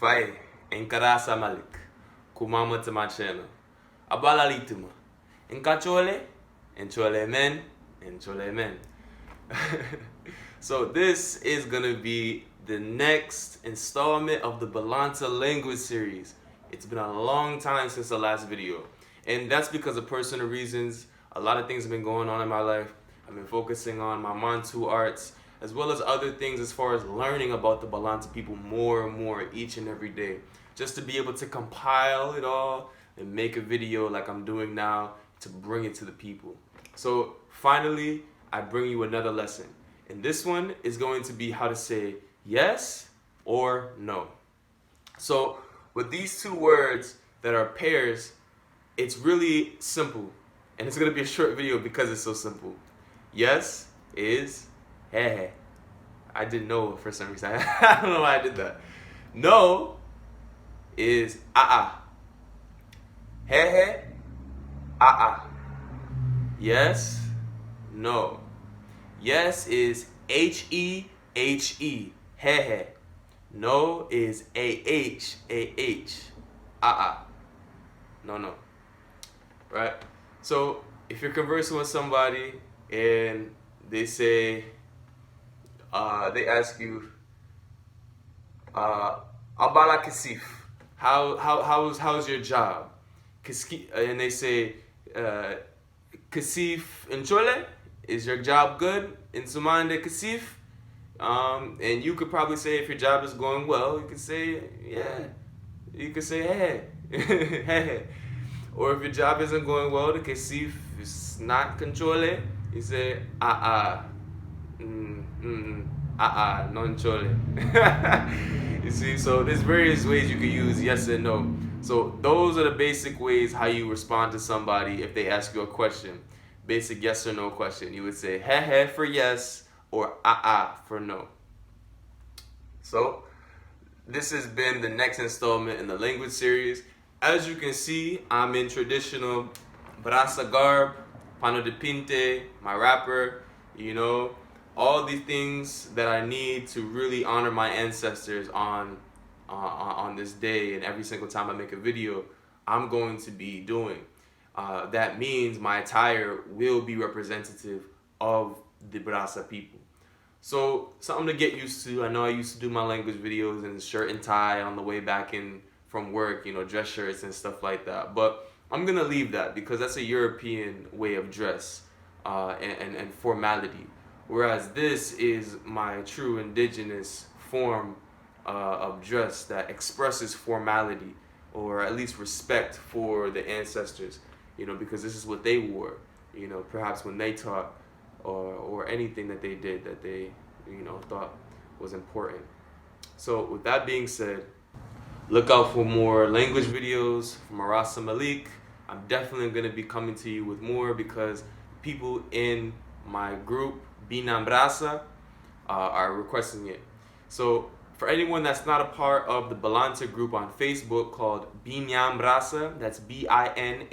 Fai, enkarasa malik. Kumama to my channel. Abala lituma. Enkachole, enchole men, enchole men. So this is gonna be the next installment of the Balanta language series. It's been a long time since the last video. And that's because of personal reasons. A lot of things have been going on in my life. I've been focusing on my Mantu arts, as well as other things as far as learning about the Balanta people more and more each and every day. Just to be able to compile it all and make a video like I'm doing now to bring it to the people. So finally, I bring you another lesson. And this one is going to be how to say yes or no. So with these two words that are pairs, it's really simple. And it's going to be a short video because it's so simple. Yes is he. I didn't know for some reason. I don't know why I did that. No is he, yes, no. Yes is he. No is no. Right? So if you're conversing with somebody and they say, they ask you, Abala kasif, how's your job? And they say, kasif in Chole, is your job good? In Sumande kasif? And you could probably say if your job is going well, you could say, yeah. You could say, hey. Or if your job isn't going well, the kasif is not controle, you say, non chole. You see, so there's various ways you can use yes and no. So those are the basic ways how you respond to somebody if they ask you a question. Basic yes or no question. You would say he for yes or for no. So this has been the next installment in the language series. As you can see, I'm in traditional brasa garb, pano de pinte, my wrapper, you know, all these things that I need to really honor my ancestors on this day, and every single time I make a video, I'm going to be doing. That means my attire will be representative of the Brasa people. So something to get used to. I know I used to do my language videos in shirt and tie on the way back in from work, you know, dress shirts and stuff like that. But I'm gonna leave that because that's a European way of dress and formality. Whereas this is my true indigenous form of dress that expresses formality, or at least respect for the ancestors, you know, because this is what they wore, you know, perhaps when they taught, or anything that they did that they, you know, thought was important. So with that being said, look out for more language videos from Arasa Malik. I'm definitely going to be coming to you with more because people in my group, Binam Brasa, are requesting it. So for anyone that's not a part of the Balanta group on Facebook called Binyam Brasa, that's Binham,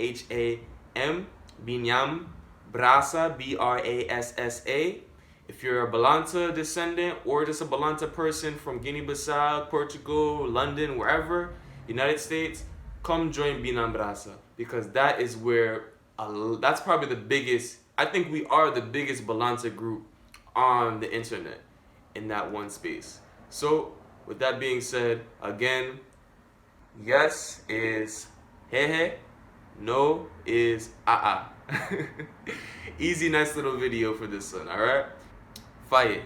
Binyam Brasa, Brassa. If you're a Balanta descendant or just a Balanta person from Guinea-Bissau, Portugal, London, wherever, United States, come join Binam Brasa, because that is where, that's probably the biggest, I think we are the biggest Balanta group on the internet in that one space. So with that being said, again, yes is he, no is Easy, nice little video for this one, alright? Fire.